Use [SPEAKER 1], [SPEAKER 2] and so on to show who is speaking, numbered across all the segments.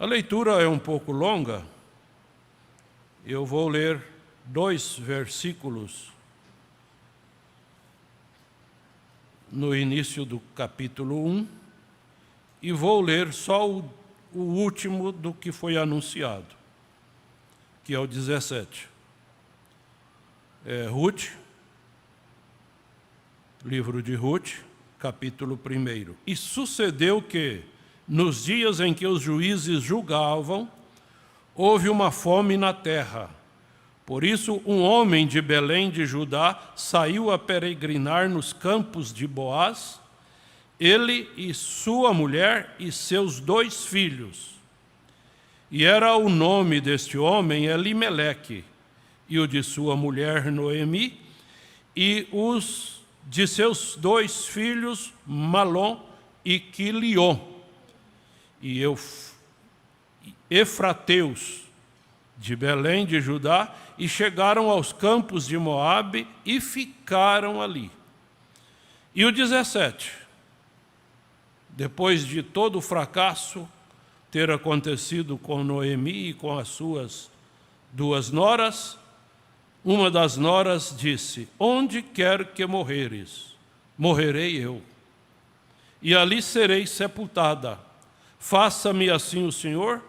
[SPEAKER 1] A leitura é um pouco longa. Eu vou ler 2 versículos no início do capítulo 1 e vou ler só o último do que foi anunciado, que é o 17. Ruth, livro de Ruth, capítulo 1. E sucedeu que, nos dias em que os juízes julgavam, houve uma fome na terra. Por isso, um homem de Belém de Judá saiu a peregrinar nos campos de Boaz, ele e sua mulher e seus 2 filhos. E era o nome deste homem Elimeleque, e o de sua mulher Noemi, e os de seus 2 filhos Malom e Quilion, e efrateus de Belém de Judá, e chegaram aos campos de Moabe e ficaram ali. E o 17, depois de todo o fracasso ter acontecido com Noemi e com as suas 2 noras, uma das noras disse: onde quer que morreres, morrerei eu, e ali serei sepultada. Faça-me assim o Senhor,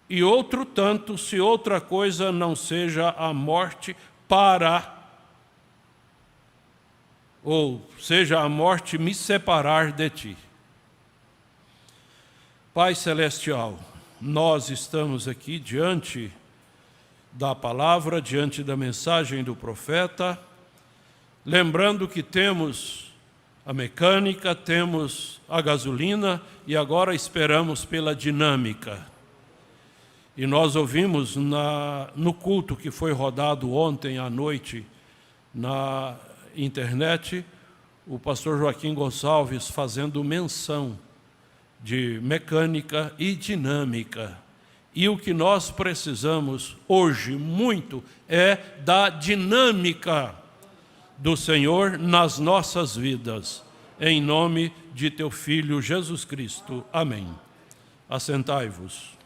[SPEAKER 1] e outro tanto, se outra coisa não seja a morte ou seja a morte me separar de ti. Pai Celestial, nós estamos aqui diante da palavra, diante da mensagem do profeta, lembrando que temos a mecânica, temos a gasolina e agora esperamos pela dinâmica. E nós ouvimos no culto que foi rodado ontem à noite na internet, o pastor Joaquim Gonçalves fazendo menção de mecânica e dinâmica. E o que nós precisamos hoje muito é da dinâmica do Senhor nas nossas vidas. Em nome de teu Filho Jesus Cristo. Amém. Assentai-vos.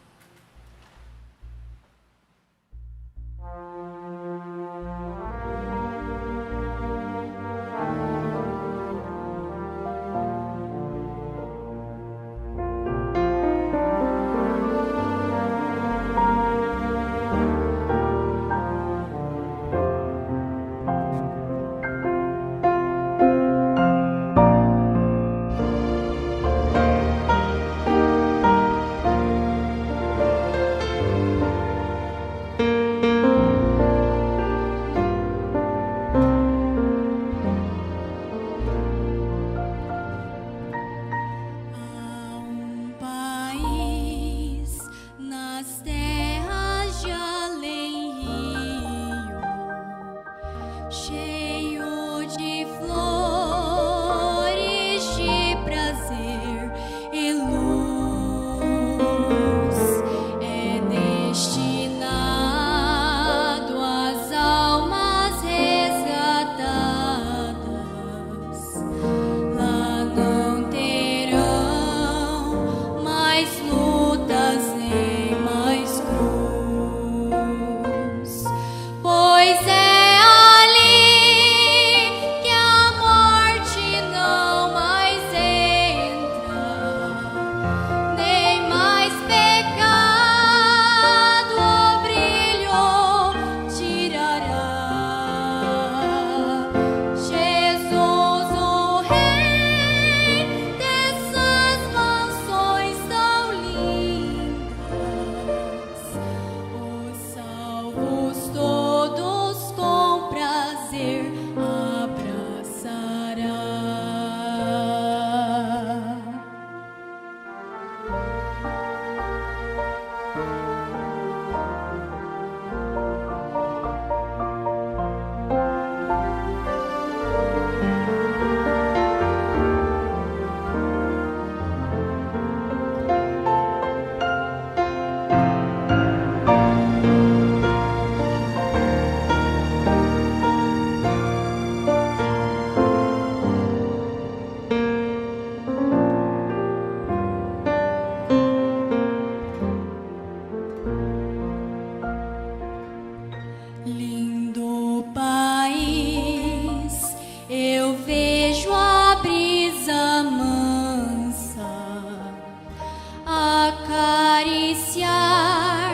[SPEAKER 2] acariciar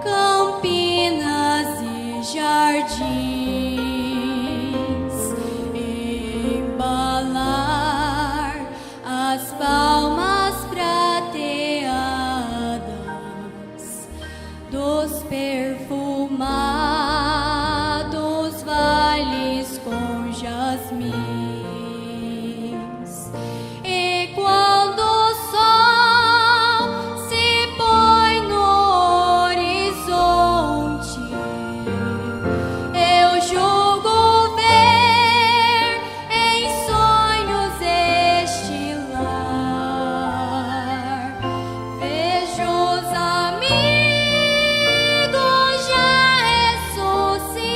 [SPEAKER 2] campinas e jardins, embalar as palmas prateadas dos perfumados vales com jasmins. E quando o sol se põe no horizonte, eu julgo ver em sonhos este lar. Vejo os amigos já ressuscitados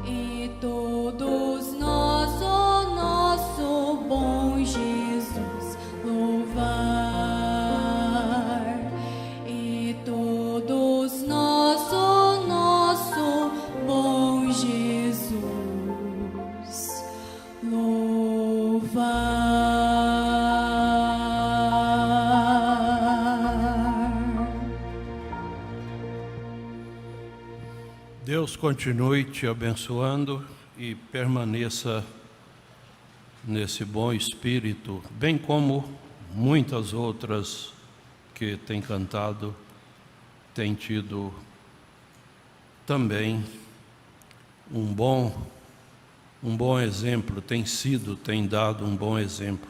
[SPEAKER 2] e todos nós o nosso bom Jesus louvar. E todos nós o nosso bom Jesus louvar.
[SPEAKER 1] Deus continue te abençoando e permaneça nesse bom espírito, bem como muitas outras que têm cantado, têm tido também um bom exemplo, tem dado um bom exemplo.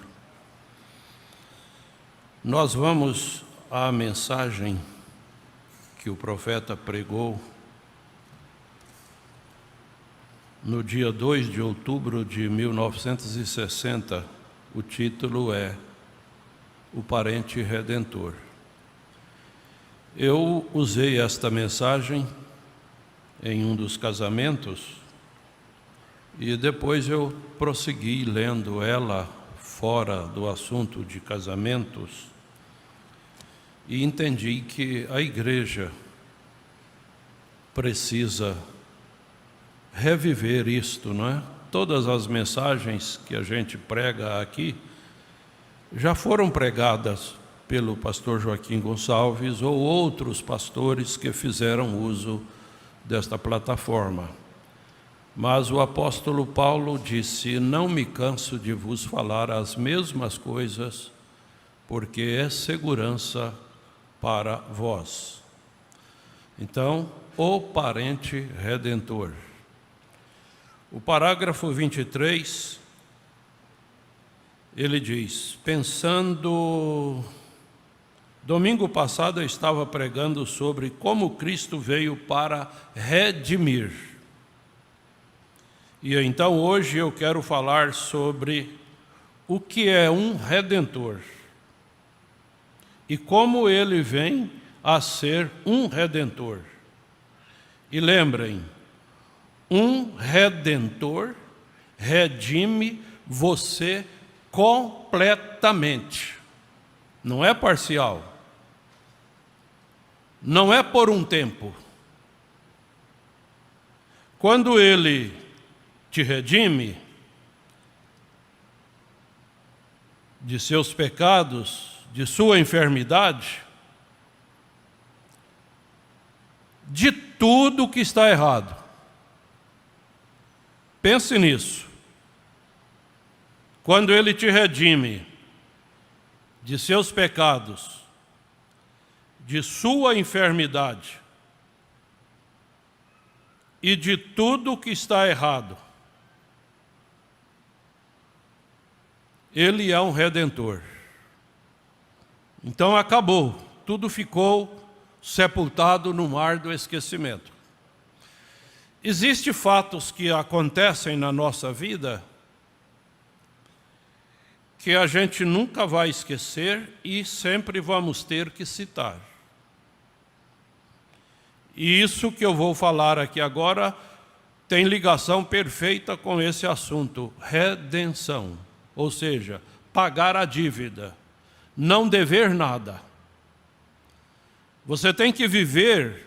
[SPEAKER 1] Nós vamos à mensagem que o profeta pregou no dia 2 de outubro de 1960, o título é O Parente Redentor. Eu usei esta mensagem em um dos casamentos e depois eu prossegui lendo ela fora do assunto de casamentos e entendi que a igreja precisa reviver isto, não é? Todas as mensagens que a gente prega aqui já foram pregadas pelo pastor Joaquim Gonçalves ou outros pastores que fizeram uso desta plataforma. Mas o apóstolo Paulo disse: não me canso de vos falar as mesmas coisas, porque é segurança para vós. Então, o parente redentor. O parágrafo 23, ele diz: domingo passado eu estava pregando sobre como Cristo veio para redimir. E então hoje eu quero falar sobre o que é um redentor e como ele vem a ser um redentor. E lembrem, um redentor redime você completamente. Não é parcial. Não é por um tempo. Quando ele te redime de seus pecados, de sua enfermidade, de tudo que está errado. Pense nisso. Quando ele te redime de seus pecados, de sua enfermidade e de tudo que está errado, ele é um redentor. Então acabou, tudo ficou sepultado no mar do esquecimento. Existem fatos que acontecem na nossa vida que a gente nunca vai esquecer e sempre vamos ter que citar. E isso que eu vou falar aqui agora tem ligação perfeita com esse assunto, redenção. Ou seja, pagar a dívida, não dever nada. Você tem que viver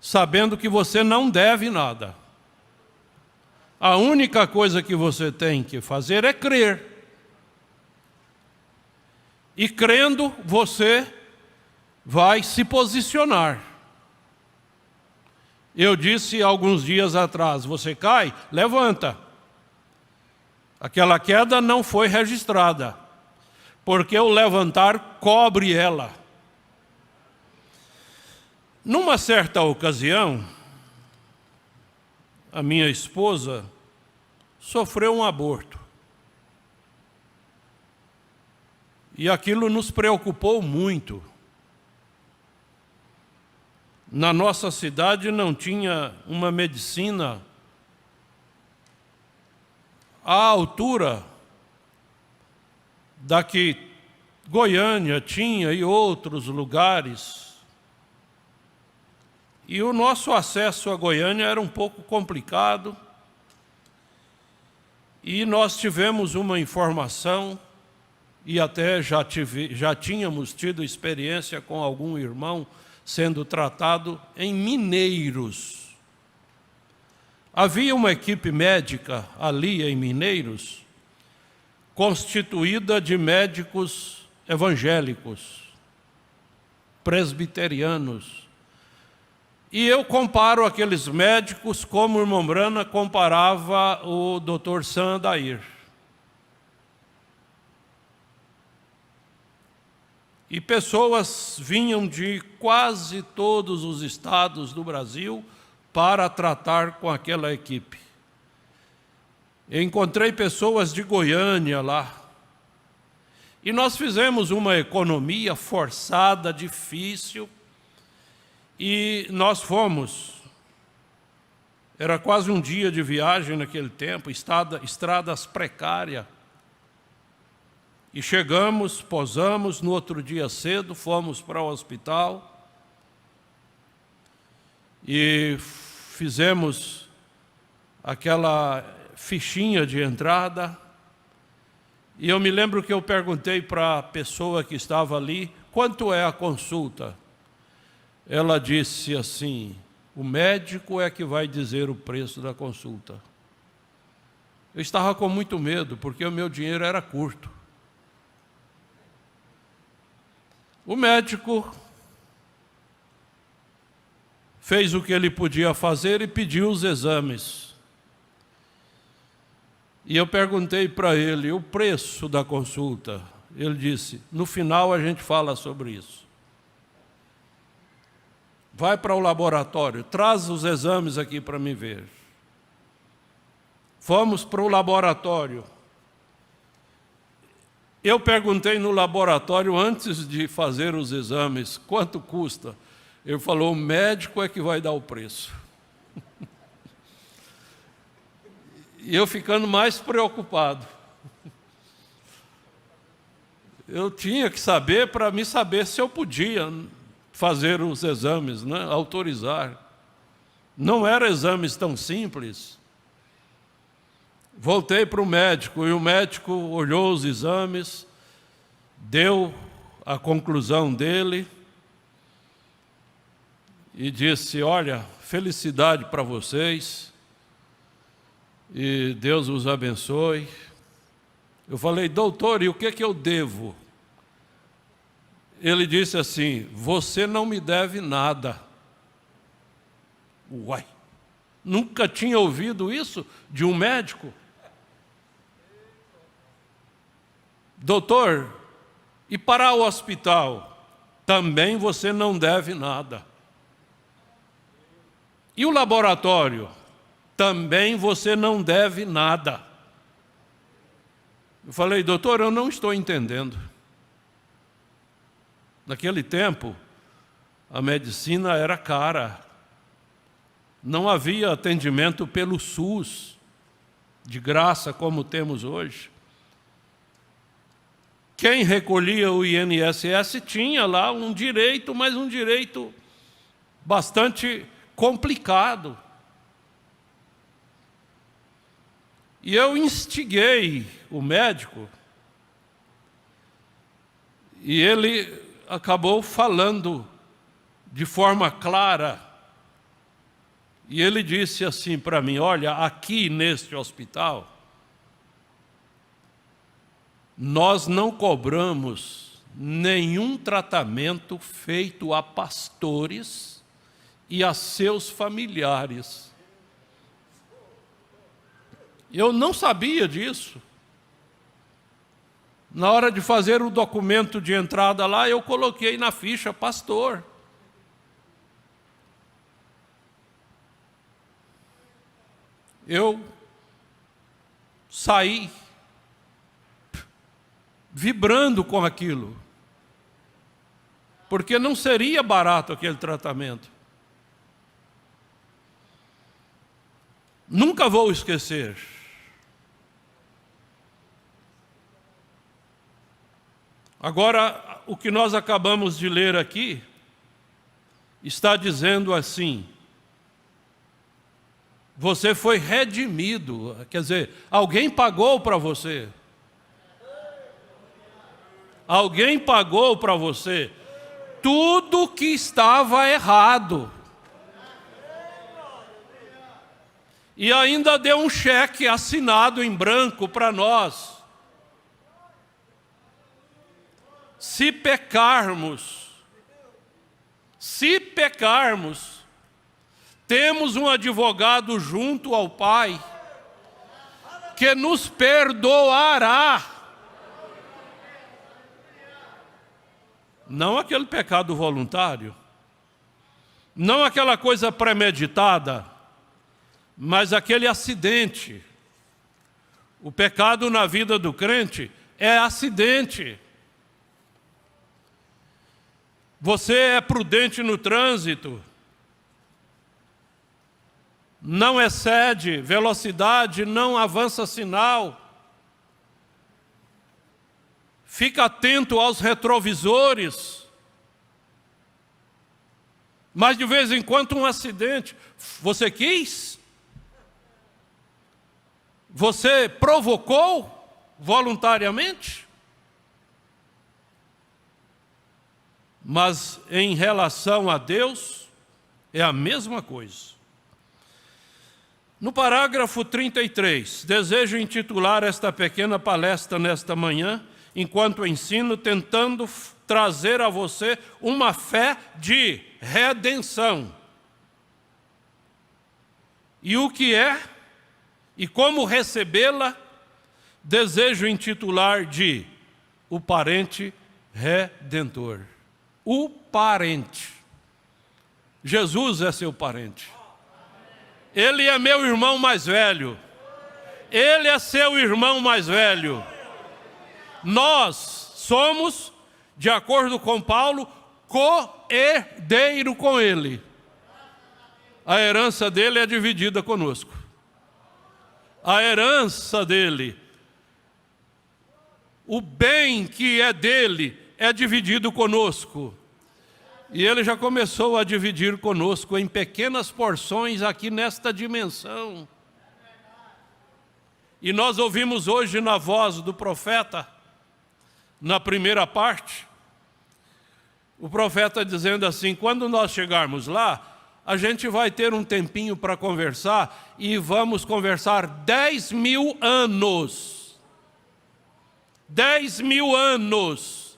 [SPEAKER 1] sabendo que você não deve nada. A única coisa que você tem que fazer é crer. E crendo, você vai se posicionar. Eu disse alguns dias atrás, você cai, levanta. Aquela queda não foi registrada, porque o levantar cobre ela. Numa certa ocasião, a minha esposa sofreu um aborto. E aquilo nos preocupou muito. Na nossa cidade não tinha uma medicina à altura da que Goiânia tinha e outros lugares. E o nosso acesso a Goiânia era um pouco complicado. E nós tivemos uma informação, e até já tínhamos tido experiência com algum irmão sendo tratado em Mineiros. Havia uma equipe médica ali em Mineiros, constituída de médicos evangélicos, presbiterianos. E eu comparo aqueles médicos como o irmão Brana comparava o Dr. Sandair. E pessoas vinham de quase todos os estados do Brasil para tratar com aquela equipe. Encontrei pessoas de Goiânia lá. E nós fizemos uma economia forçada, difícil, e nós fomos. Era quase um dia de viagem naquele tempo, estradas precárias. E chegamos, posamos, no outro dia cedo, fomos para o hospital e fizemos aquela fichinha de entrada. E eu me lembro que eu perguntei para a pessoa que estava ali, quanto é a consulta? Ela disse assim, o médico é que vai dizer o preço da consulta. Eu estava com muito medo, porque o meu dinheiro era curto. O médico fez o que ele podia fazer e pediu os exames. E eu perguntei para ele o preço da consulta. Ele disse, no final a gente fala sobre isso. Vai para o laboratório, traz os exames aqui para me ver. Fomos para o laboratório. Eu perguntei no laboratório, antes de fazer os exames, quanto custa? Ele falou, o médico é que vai dar o preço. E eu ficando mais preocupado. Eu tinha que saber para me saber se eu podia fazer os exames, né? Autorizar. Não eram exames tão simples. Voltei para o médico e o médico olhou os exames, deu a conclusão dele e disse, olha, felicidade para vocês e Deus os abençoe. Eu falei, doutor, e o que eu devo? Ele disse assim, você não me deve nada. Uai, nunca tinha ouvido isso de um médico? Doutor, e para o hospital? Também você não deve nada. E o laboratório? Também você não deve nada. Eu falei, doutor, eu não estou entendendo. Naquele tempo, a medicina era cara. Não havia atendimento pelo SUS, de graça como temos hoje. Quem recolhia o INSS tinha lá um direito, mas um direito bastante complicado. E eu instiguei o médico, e ele acabou falando de forma clara. E ele disse assim para mim, olha, aqui neste hospital, nós não cobramos nenhum tratamento feito a pastores e a seus familiares. Eu não sabia disso. Na hora de fazer o documento de entrada lá, eu coloquei na ficha pastor. Eu saí vibrando com aquilo, porque não seria barato aquele tratamento. Nunca vou esquecer. Agora, o que nós acabamos de ler aqui, está dizendo assim: você foi redimido, quer dizer, alguém pagou para você. Alguém pagou para você tudo que estava errado. E ainda deu um cheque assinado em branco para nós. Se pecarmos, temos um advogado junto ao Pai, que nos perdoará. Não aquele pecado voluntário, não aquela coisa premeditada, mas aquele acidente. O pecado na vida do crente é acidente. Você é prudente no trânsito, não excede velocidade, não avança sinal, fica atento aos retrovisores, mas de vez em quando um acidente, você quis? Você provocou voluntariamente? Mas em relação a Deus, é a mesma coisa. No parágrafo 33, desejo intitular esta pequena palestra nesta manhã, enquanto ensino, tentando trazer a você uma fé de redenção. E o que é e como recebê-la, desejo intitular de o parente redentor. O parente. Jesus é seu parente. Ele é meu irmão mais velho. Ele é seu irmão mais velho. Nós somos, de acordo com Paulo, co-herdeiro com ele. A herança dele é dividida conosco. A herança dele, o bem que é dele, é dividido conosco. E ele já começou a dividir conosco em pequenas porções aqui nesta dimensão. E nós ouvimos hoje na voz do profeta, na primeira parte, o profeta dizendo assim: quando nós chegarmos lá, a gente vai ter um tempinho para conversar, e vamos conversar 10.000 anos. 10.000 anos.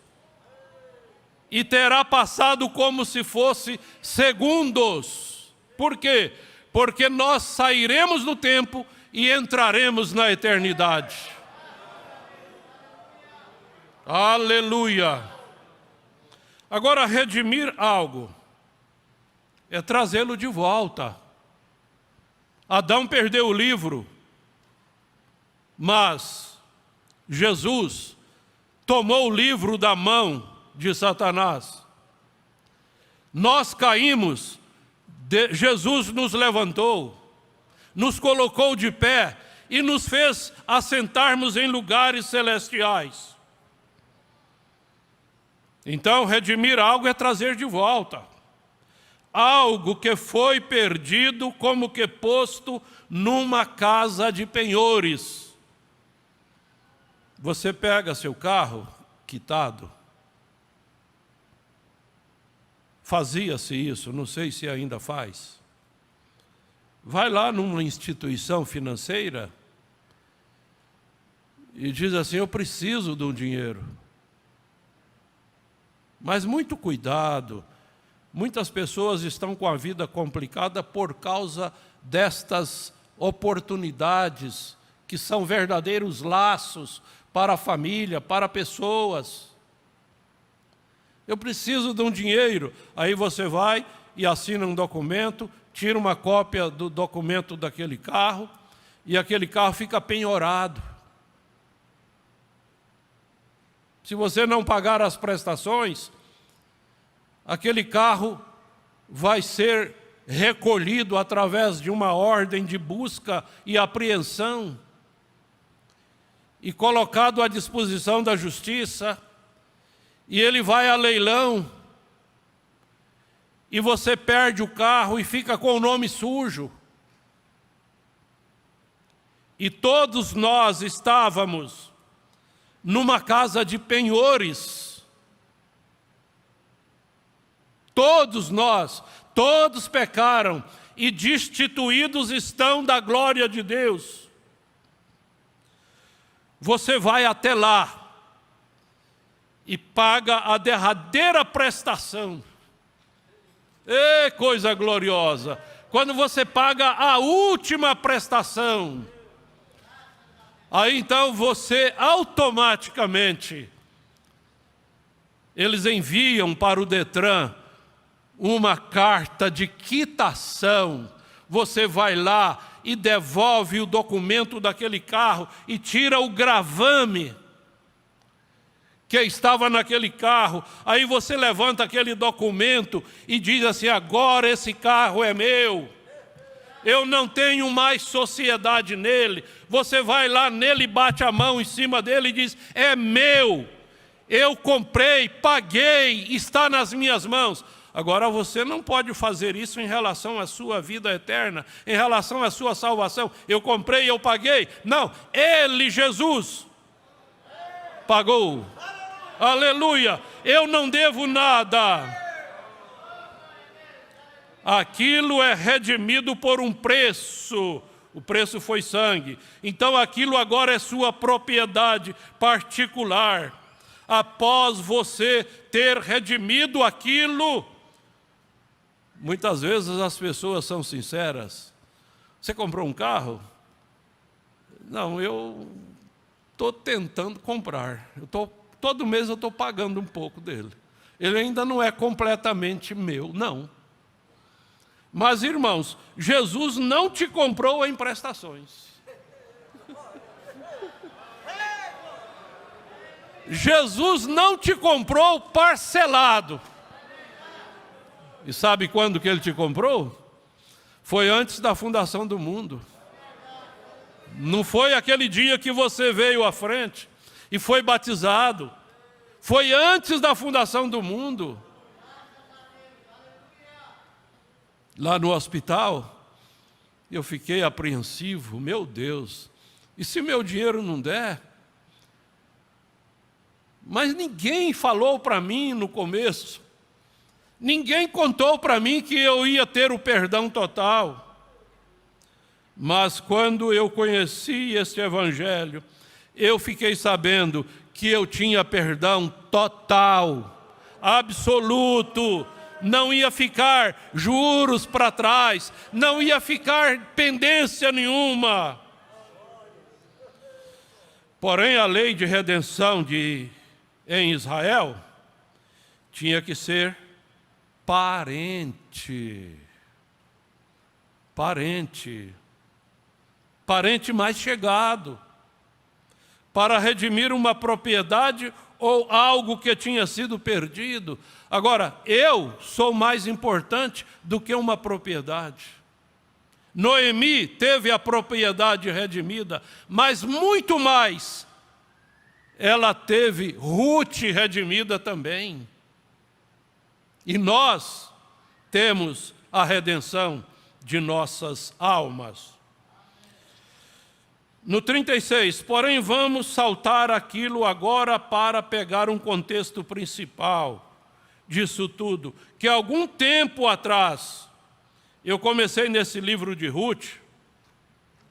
[SPEAKER 1] E terá passado como se fosse segundos. Por quê? Porque nós sairemos do tempo e entraremos na eternidade. Aleluia! Agora, redimir algo é trazê-lo de volta. Adão perdeu o livro, mas Jesus tomou o livro da mão de Satanás. Nós caímos, Jesus nos levantou, nos colocou de pé e nos fez assentarmos em lugares celestiais. Então, redimir algo é trazer de volta. Algo que foi perdido, como que posto numa casa de penhores. Você pega seu carro quitado. Fazia-se isso, não sei se ainda faz. Vai lá numa instituição financeira e diz assim: eu preciso de um dinheiro. Mas muito cuidado, muitas pessoas estão com a vida complicada por causa destas oportunidades, que são verdadeiros laços para a família, para pessoas. Eu preciso de um dinheiro, aí você vai e assina um documento, tira uma cópia do documento daquele carro, e aquele carro fica penhorado. Se você não pagar as prestações, aquele carro vai ser recolhido através de uma ordem de busca e apreensão e colocado à disposição da justiça, e ele vai a leilão, e você perde o carro e fica com o nome sujo. E todos nós estávamos numa casa de penhores. Todos nós, todos pecaram e destituídos estão da glória de Deus. Você vai até lá e paga a derradeira prestação. Ê, coisa gloriosa! Quando você paga a última prestação, aí então você automaticamente, eles enviam para o Detran uma carta de quitação. Você vai lá e devolve o documento daquele carro e tira o gravame que estava naquele carro. Aí você levanta aquele documento e diz assim: agora esse carro é meu, eu não tenho mais sociedade nele. Você vai lá nele, bate a mão em cima dele e diz: é meu, eu comprei, paguei, está nas minhas mãos. Agora você não pode fazer isso em relação à sua vida eterna, em relação à sua salvação. Eu comprei, eu paguei. Não, Ele, Jesus, pagou. Aleluia! Eu não devo nada. Aquilo é redimido por um preço. O preço foi sangue. Então aquilo agora é sua propriedade particular. Após você ter redimido aquilo, muitas vezes as pessoas são sinceras. Você comprou um carro? Não, eu estou tentando comprar. Todo mês eu estou pagando um pouco dele. Ele ainda não é completamente meu, não. Mas, irmãos, Jesus não te comprou em prestações. Jesus não te comprou parcelado. E sabe quando que Ele te comprou? Foi antes da fundação do mundo. Não foi aquele dia que você veio à frente e foi batizado. Foi antes da fundação do mundo. Lá no hospital, eu fiquei apreensivo. Meu Deus, e se meu dinheiro não der? Mas ninguém falou para mim no começo. Ninguém contou para mim que eu ia ter o perdão total. Mas quando eu conheci este evangelho, eu fiquei sabendo que eu tinha perdão total, absoluto. Não ia ficar juros para trás, não ia ficar pendência nenhuma. Porém, a lei de redenção em Israel tinha que ser parente mais chegado, para redimir uma propriedade ou algo que tinha sido perdido. Agora, eu sou mais importante do que uma propriedade. Noemi teve a propriedade redimida, mas muito mais, ela teve Ruth redimida também. E nós temos a redenção de nossas almas. No 36, porém vamos saltar aquilo agora para pegar um contexto principal disso tudo, que algum tempo atrás, eu comecei nesse livro de Ruth,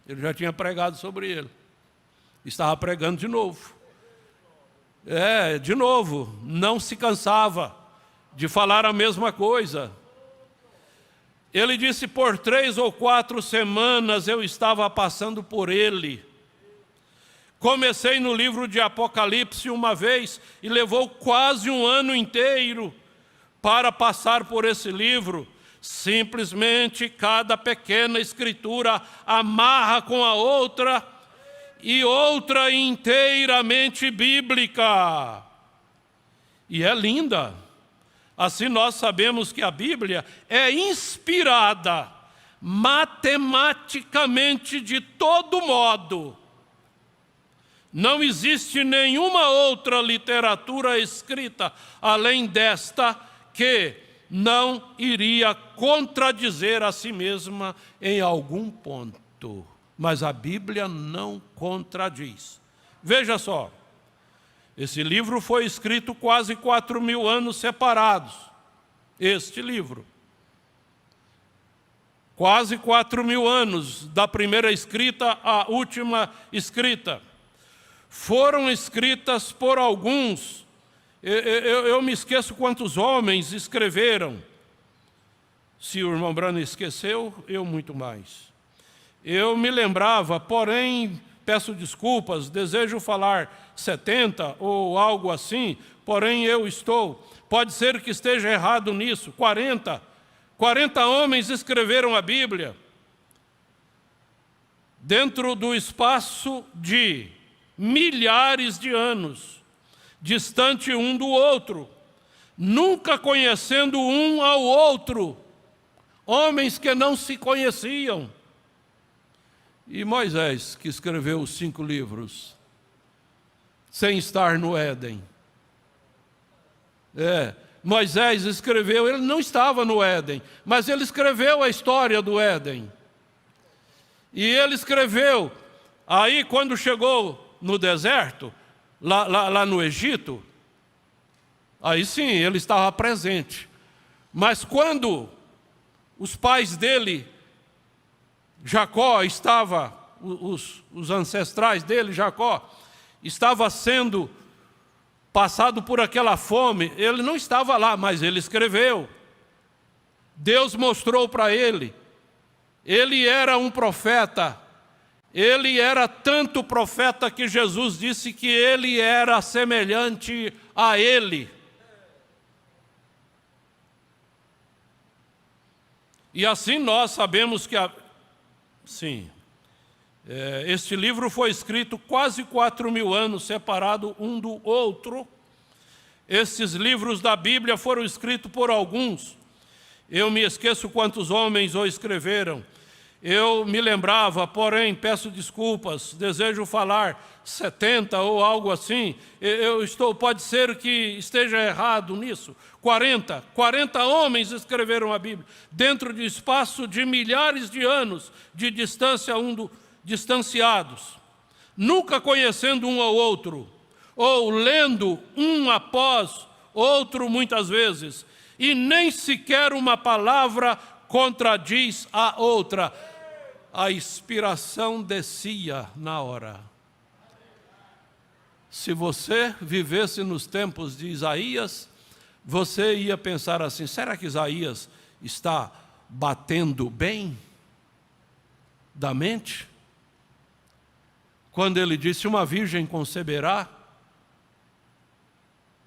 [SPEAKER 1] eu já tinha pregado sobre ele, estava pregando de novo. De novo, não se cansava. de falar a mesma coisa. Ele disse: por 3 ou 4 semanas eu estava passando por ele. Comecei no livro de Apocalipse uma vez e levou quase um ano inteiro para passar por esse livro. Simplesmente cada pequena escritura amarra com a outra e outra inteiramente bíblica. E é linda. Assim nós sabemos que a Bíblia é inspirada matematicamente de todo modo. Não existe nenhuma outra literatura escrita além desta que não iria contradizer a si mesma em algum ponto. Mas a Bíblia não contradiz. Veja só, esse livro foi escrito quase 4.000 anos separados. Este livro. Quase 4.000 anos da primeira escrita à última escrita. Foram escritas por alguns. Eu me esqueço quantos homens escreveram. Se o irmão Brano esqueceu, eu muito mais. Eu me lembrava, porém, peço desculpas, desejo falar 70 ou algo assim, porém eu estou. Pode ser que esteja errado nisso. 40 homens escreveram a Bíblia. Dentro do espaço de milhares de anos, distante um do outro, nunca conhecendo um ao outro, homens que não se conheciam. E Moisés, que escreveu os 5 livros, sem estar no Éden. Moisés escreveu, ele não estava no Éden, mas ele escreveu a história do Éden. E ele escreveu, aí quando chegou no deserto, lá no Egito, aí sim, ele estava presente. Mas quando os pais dele, Jacó estava, os ancestrais dele, Jacó, estava sendo passado por aquela fome, ele não estava lá, mas ele escreveu. Deus mostrou para ele. Ele era um profeta. Ele era tanto profeta que Jesus disse que ele era semelhante a ele. E assim nós sabemos que este livro foi escrito quase 4.000 anos, separado um do outro. Esses livros da Bíblia foram escritos por alguns. Eu me esqueço quantos homens o escreveram. Eu me lembrava, porém, peço desculpas, desejo falar 70 ou algo assim. Pode ser que esteja errado nisso. 40 homens escreveram a Bíblia, dentro de espaço de milhares de anos de distância distanciados, nunca conhecendo um ao outro, ou lendo um após outro muitas vezes, e nem sequer uma palavra contradiz a outra. A inspiração descia na hora. Se você vivesse nos tempos de Isaías, você ia pensar assim: será que Isaías está batendo bem da mente? Quando ele disse: uma virgem conceberá.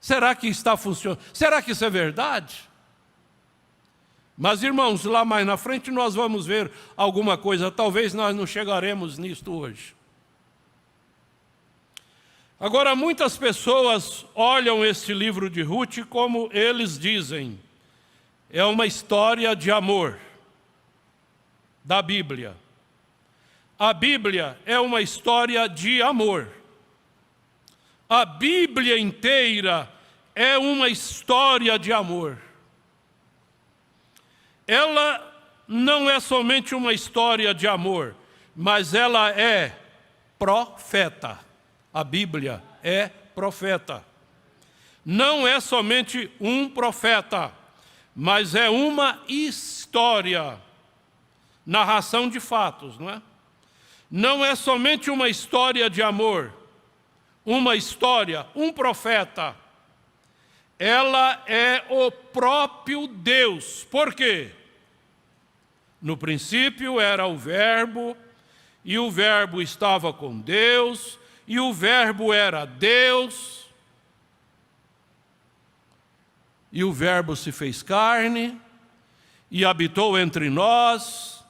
[SPEAKER 1] Será que está funcionando? Será que isso é verdade? Mas, irmãos, lá mais na frente nós vamos ver alguma coisa. Talvez nós não chegaremos nisto hoje. Agora, muitas pessoas olham este livro de Ruth como eles dizem. É uma história de amor da Bíblia. A Bíblia é uma história de amor. A Bíblia inteira é uma história de amor. Ela não é somente uma história de amor, mas ela é profeta. A Bíblia é profeta. Não é somente um profeta, mas é uma história. Narração de fatos, não é? Não é somente uma história de amor, uma história, um profeta. ela é o próprio Deus. Por quê? No princípio era o Verbo, e o Verbo estava com Deus, e o Verbo era Deus, e o Verbo se fez carne, e habitou entre nós,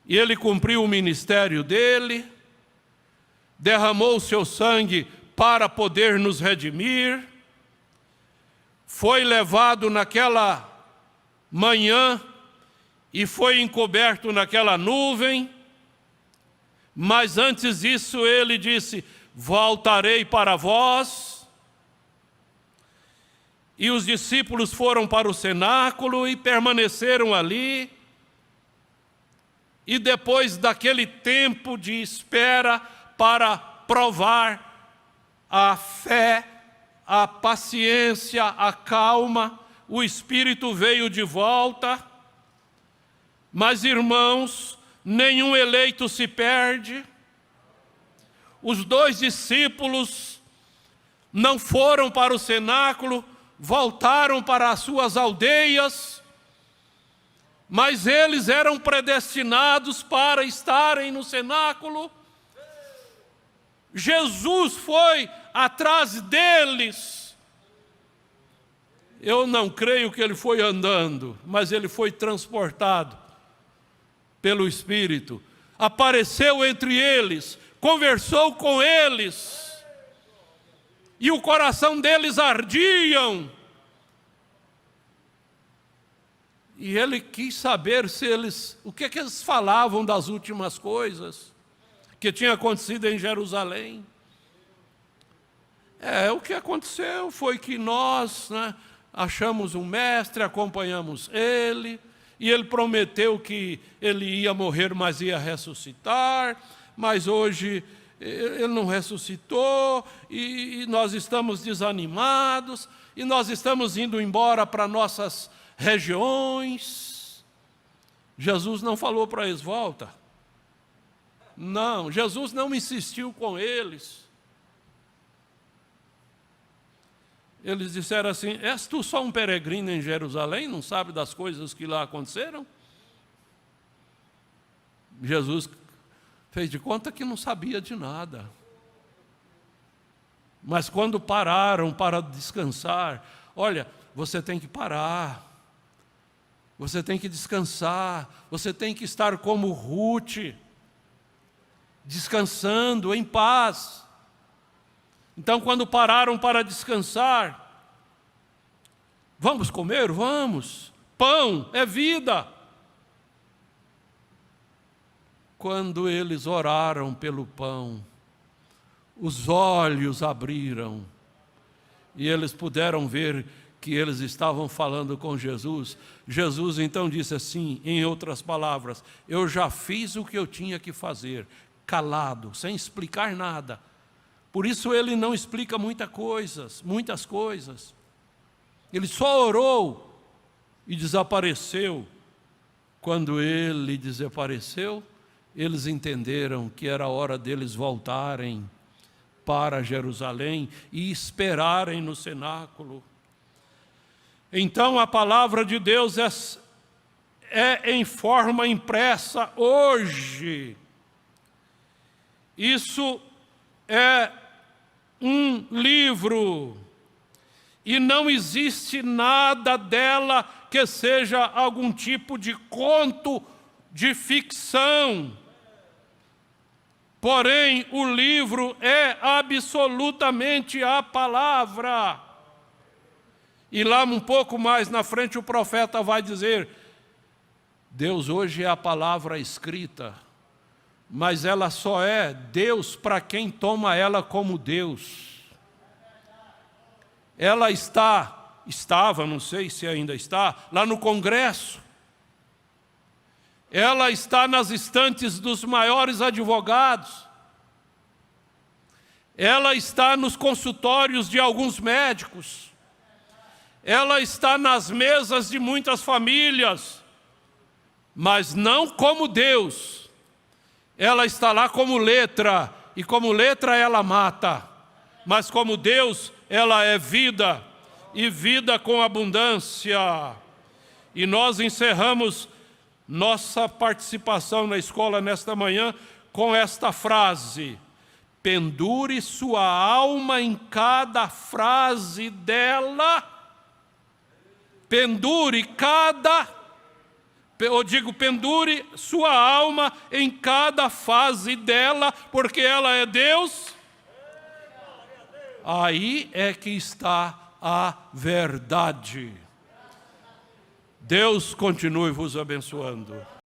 [SPEAKER 1] e Ele cumpriu o ministério dEle, derramou o seu sangue para poder nos redimir, foi levado naquela manhã e foi encoberto naquela nuvem, mas antes disso Ele disse: voltarei para vós. E os discípulos foram para o cenáculo e permaneceram ali. E depois daquele tempo de espera para provar a fé, a paciência, a calma, o Espírito veio de volta. Mas, irmãos, nenhum eleito se perde. Os 2 discípulos não foram para o cenáculo, voltaram para as suas aldeias, mas eles eram predestinados para estarem no cenáculo. Jesus foi atrás deles. Eu não creio que ele foi andando, mas ele foi transportado pelo Espírito. Apareceu entre eles, conversou com eles, e o coração deles ardiam. E ele quis saber se eles, o que eles falavam das últimas coisas que tinha acontecido em Jerusalém. O que aconteceu foi que nós, achamos um mestre, acompanhamos ele, e ele prometeu que ele ia morrer, mas ia ressuscitar, mas hoje ele não ressuscitou, e nós estamos desanimados, e nós estamos indo embora para nossas regiões. Jesus não falou para eles: volta. Não, Jesus não insistiu com eles. Eles disseram assim: és tu só um peregrino em Jerusalém, não sabe das coisas que lá aconteceram? Jesus fez de conta que não sabia de nada. Mas quando pararam para descansar, olha, você tem que parar, você tem que descansar, você tem que estar como Ruth, descansando em paz. Então, quando pararam para descansar, vamos comer? Vamos. Pão é vida. Quando eles oraram pelo pão, os olhos abriram e eles puderam ver que eles estavam falando com Jesus. Jesus então disse assim, em outras palavras: eu já fiz o que eu tinha que fazer, calado, sem explicar nada. Por isso ele não explica muitas coisas. Ele só orou e desapareceu. Quando ele desapareceu, eles entenderam que era hora deles voltarem para Jerusalém e esperarem no cenáculo. Então a palavra de Deus é em forma impressa hoje. Isso é um livro, e não existe nada dela que seja algum tipo de conto de ficção. Porém, o livro é absolutamente a palavra. E lá um pouco mais na frente o profeta vai dizer: Deus hoje é a palavra escrita, mas ela só é Deus para quem toma ela como Deus. Ela estava, não sei se ainda está, lá no Congresso. Ela está nas estantes dos maiores advogados. Ela está nos consultórios de alguns médicos. Ela está nas mesas de muitas famílias, mas não como Deus. Ela está lá como letra, e como letra ela mata, mas como Deus ela é vida. e vida com abundância. E nós encerramos nossa participação na escola nesta manhã com esta frase: pendure sua alma em cada frase dela. Pendure pendure sua alma em cada fase dela, porque ela é Deus. Aí é que está a verdade. Deus continue vos abençoando.